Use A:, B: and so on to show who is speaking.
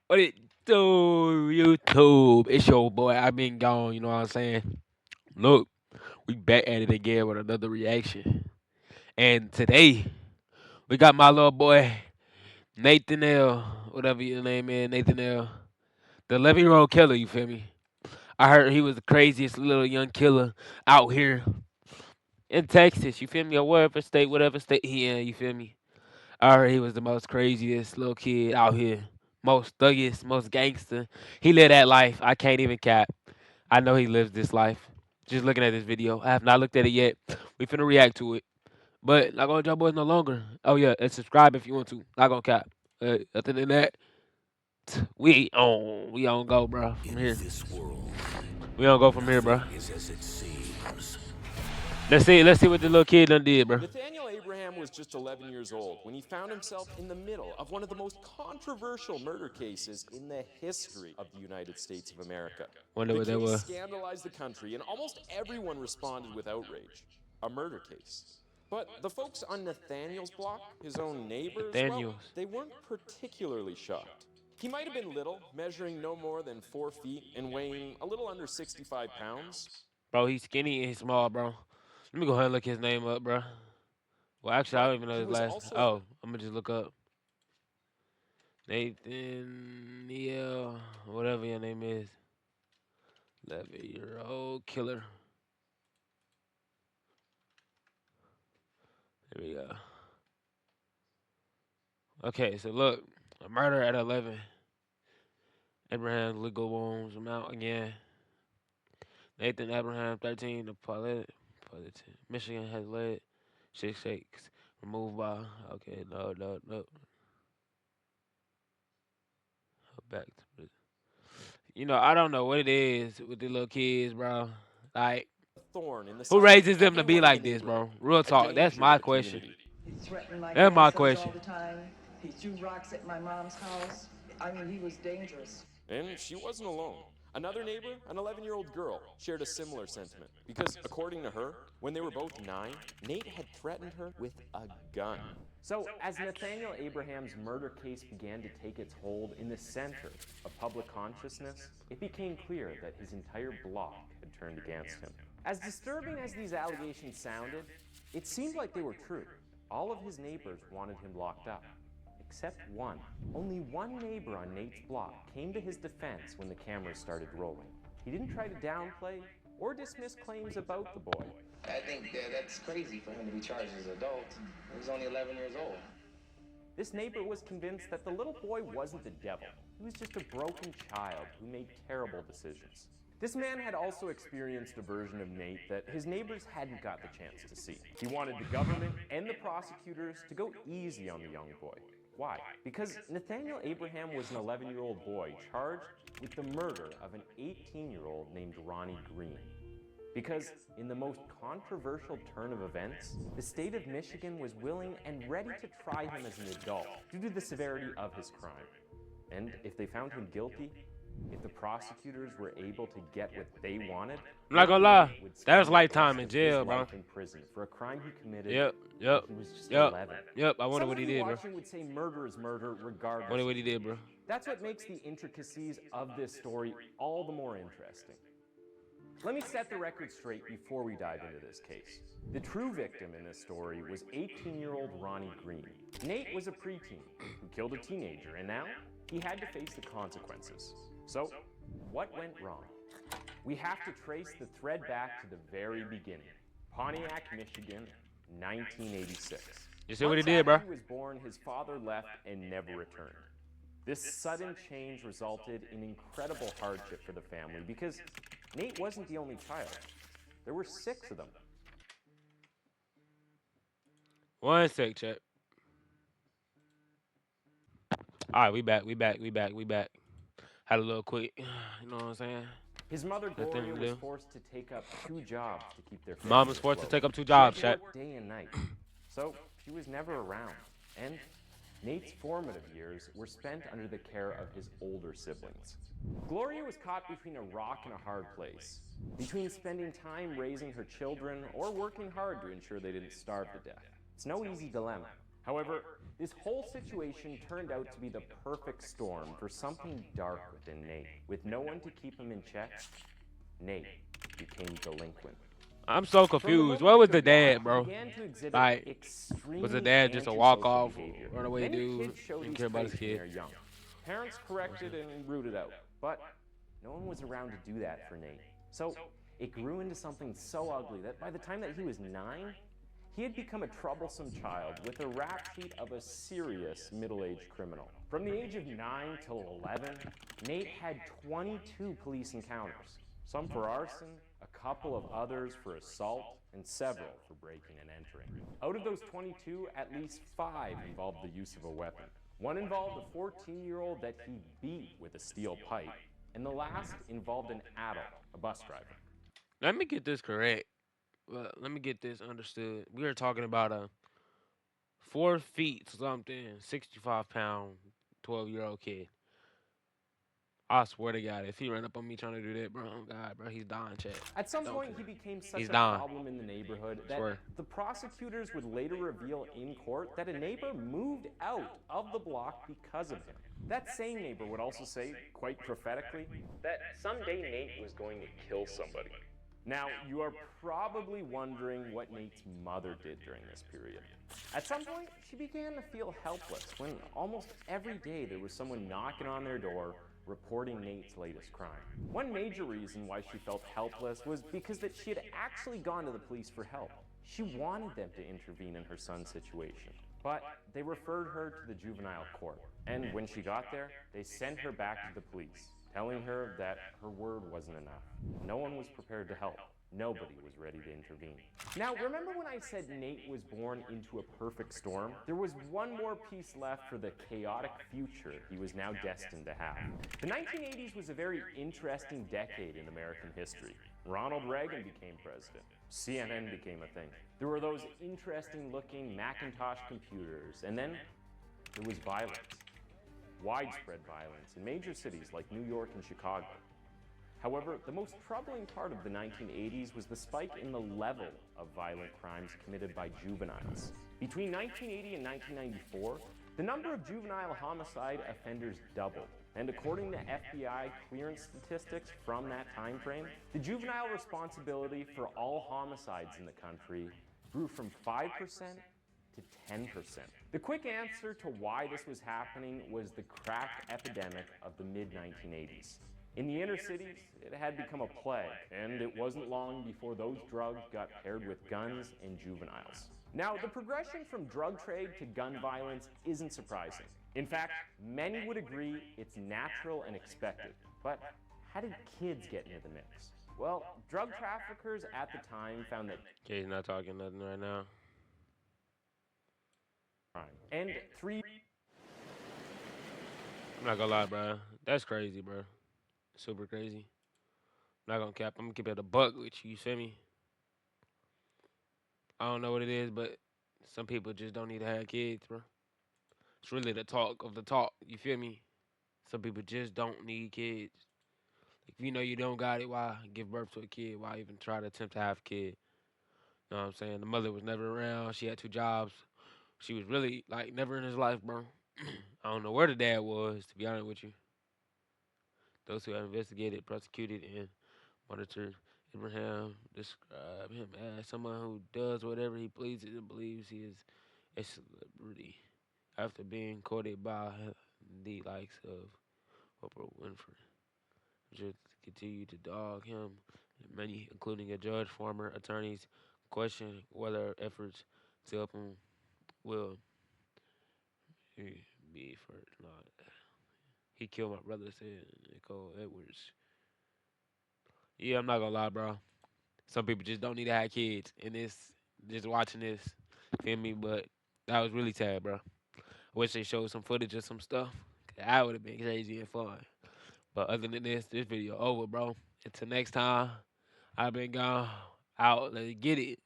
A: What it do, YouTube? It's your boy. I've been gone, you know what I'm saying? Look, we back at it again with another reaction. And today, we got my little boy, Nathan L. Whatever your name is, Nathan L. The 11-year-old killer, you feel me? I heard he was the craziest little young killer out here in Texas, you feel me? Or whatever state he in, you feel me? I heard he was the most craziest little kid out here. Most thuggiest, most gangster. He lived that life. I can't even cap. I know he lives this life. Just looking at this video. I have not looked at it yet. We finna react to it. But not gonna jump boys no longer. Oh yeah, and subscribe if you want to. Not gonna cap. Other than that, we on go, bro. From
B: In
A: here.
B: this world,
A: We on go from here, bro.
B: nothing is as it seems.
A: Let's see what the little kid done did, bro.
C: Nathaniel Abraham was just 11 years old when he found himself in the middle of one of the most controversial murder cases in the history of the United States of America.
A: Wonder
C: The
A: what that
C: case
A: was.
C: scandalized the country, and almost everyone responded with outrage. A murder case. But the folks on Nathaniel's block, his own neighbors, well,
A: Nathaniel's.
C: they weren't particularly shocked. He might have been little, measuring no more than 4 feet and weighing a little under 65 pounds.
A: Bro, he's skinny and he's small, bro. Let me go ahead and look his name up, bro. Well, actually, I
C: But
A: don't even know
C: he
A: his
C: was
A: last.
C: also
A: Oh, I'm gonna just look up Nathan Neal, whatever your name is. 11-year-old killer. There we go. Okay, so look, a murder at 11. Abraham legal wounds amount again. Nathan Abraham, 13. The pilot, Michigan has led 6 shakes removed by. Okay, no. Back to prison. I don't know what it is with the little kids, bro. Like,
C: a thorn in the
A: who
C: side of
A: raises them to be
C: everyone in the
A: like this,
C: neighborhood,
A: bro? Real
C: a
A: talk. That's
C: danger to
A: my
C: the
A: question.
C: community.
D: He threatened my
A: That's my
D: grandsons all
A: question.
D: the time. He threw rocks at my mom's house. I mean, he was dangerous.
C: And she wasn't alone. Another neighbor, an 11-year-old girl, shared a similar sentiment because, according to her, when they were both 9, Nate had threatened her with a gun. So, as Nathaniel Abraham's murder case began to take its hold in the center of public consciousness, it became clear that his entire block had turned against him. As disturbing as these allegations sounded, it seemed like they were true. All of his neighbors wanted him locked up. Except one. Only one neighbor on Nate's block came to his defense when the cameras started rolling. He didn't try to downplay or dismiss claims about the boy.
E: I think that's crazy for him to be charged as an adult. He's only 11 years old.
C: This neighbor was convinced that the little boy wasn't the devil. He was just a broken child who made terrible decisions. This man had also experienced a version of Nate that his neighbors hadn't got the chance to see. He wanted the government and the prosecutors to go easy on the young boy. Why? Because Nathaniel Abraham was an 11-year-old boy charged with the murder of an 18-year-old named Ronnie Green. Because in the most controversial turn of events, the state of Michigan was willing and ready to try him as an adult due to the severity of his crime. And if they found him guilty, if the prosecutors were able to get what they wanted,
A: I'm not gonna lie.
C: would
A: That was
C: spend the
A: lifetime
C: rest
A: in
C: of his
A: jail, bro.
C: life in prison for a crime he committed.
A: Yep.
C: He was just
A: Yep.
C: 11.
A: Yep. I wonder
C: Some
A: what
C: of
A: he
C: you
A: did, bro.
C: watching would say murder is murder regardless.
A: Wonder what he did, bro.
C: That's what makes the intricacies of this story all the more interesting. Let me set the record straight before we dive into this case. The true victim in this story was 18-year-old Ronnie Green. Nate was a preteen who killed a teenager, and now he had to face the consequences. So, what went wrong? We have to trace the thread back to the very beginning. Pontiac, Michigan, 1986.
A: You see what he
C: Months
A: did, bro?
C: after he was born, his father left and never returned. This sudden change resulted in incredible hardship for the family because Nate wasn't the only child. There were 6 of them.
A: One sec, chat. All right, we back. Had a little quick, you know what I'm saying?
C: His mother,
A: Nothing to
C: Gloria, was
A: do.
C: forced to take up 2 jobs to keep their family
A: Mom was forced to
C: afloat.
A: take up 2
C: She
A: jobs,
C: had to
A: chat.
C: work day and night. So she was never around. And Nate's formative years were spent under the care of his older siblings. Gloria was caught between a rock and a hard place, between spending time raising her children or working hard to ensure they didn't starve to death. It's no easy dilemma. However, this whole situation turned out to be the perfect storm for something dark within Nate. With no one to keep him in check, Nate became delinquent.
A: I'm so
C: From the
A: confused.
C: moment
A: What
C: he
A: was
C: could
A: the
C: walk,
A: dad,
C: he
A: bro?
C: began to exhibit
A: Like, was the
C: extremely
A: dad just a walk
C: antisocial
A: off,
C: behavior.
A: run away
C: Many
A: dude?
C: kids show
A: Didn't
C: these
A: care about his
C: traits when
A: kid.
C: they're young. Parents corrected and rooted out, but no one was around to do that for Nate. So it grew into something so ugly that by the time that he was 9, he had become a troublesome child with a rap sheet of a serious middle-aged criminal. From the age of 9 till 11, Nate had 22 police encounters, some for arson, a couple of others for assault, and several for breaking and entering. Out of those 22, at least 5 involved the use of a weapon. One involved a 14-year-old that he beat with a steel pipe, and the last involved an adult, a bus driver.
A: Let me get this correct. Well, let me get this understood. We are talking about a 4 feet something, 65 pound, 12-year-old kid. I swear to God, if he ran up on me trying to do that, bro, oh God, bro, he's dying, chat.
C: At some
A: Don't
C: point,
A: care.
C: he became such
A: He's
C: a
A: dying.
C: problem in the neighborhood that
A: Swear.
C: the prosecutors would later reveal in court that a neighbor moved out of the block because of him. That same neighbor would also say, quite prophetically, that someday Nate was going to kill somebody. Now, you are probably wondering what Nate's mother did during this period. At some point, she began to feel helpless when almost every day there was someone knocking on their door reporting Nate's latest crime. One major reason why she felt helpless was because that she had actually gone to the police for help. She wanted them to intervene in her son's situation, but they referred her to the juvenile court. And when she got there, they sent her back to the police, telling her that her word wasn't enough. No one was prepared to help. Nobody was ready to intervene. Now, remember when I said Nate was born into a perfect storm? There was one more piece left for the chaotic future he was now destined to have. The 1980s was a very interesting decade in American history. Ronald Reagan became president. CNN became a thing. There were those interesting looking Macintosh computers, and then there was violence. Widespread violence in major cities like New York and Chicago. However, the most troubling part of the 1980s was the spike in the level of violent crimes committed by juveniles. Between 1980 and 1994, the number of juvenile homicide offenders doubled. And according to FBI clearance statistics from that time frame, the juvenile responsibility for all homicides in the country grew from 5% to 10%. The quick answer to why this was happening was the crack epidemic of the mid-1980s. In the inner cities, it had become a plague, and it wasn't long before those drugs got paired with guns and juveniles. Now, the progression from drug trade to gun violence isn't surprising. In fact, many would agree it's natural and expected. But how did kids get into the mix? Well, drug traffickers at the time found that
A: Okay, he's not talking nothing right now.
C: crime and three
A: I'm not gonna lie, bro. That's crazy, bro. Super crazy. Not gonna cap. I'm gonna keep it a buck with you. You feel me? I don't know what it is, but some people just don't need to have kids, bro. It's really the talk of the talk. You feel me? Some people just don't need kids. If you know you don't got it, why give birth to a kid? Why even try to attempt to have a kid? You know what I'm saying? The mother was never around. She had 2 jobs. She was really like never in his life, bro. I don't know where the dad was, to be honest with you. Those who have investigated, prosecuted, and monitored Abraham describe him as someone who does whatever he pleases and believes he is a celebrity after being courted by the likes of Oprah Winfrey. Just continue to dog him, and many, including a judge, former attorneys, question whether efforts to help him will be for not. He killed my brother, said Nicole Edwards. Yeah, I'm not gonna lie, bro. Some people just don't need to have kids, and it's just watching this, feel me? But that was really sad, bro. I wish they showed some footage of some stuff. 'Cause that would have been crazy and fun. But other than this video over, bro. Until next time, I've been gone out. Let's get it.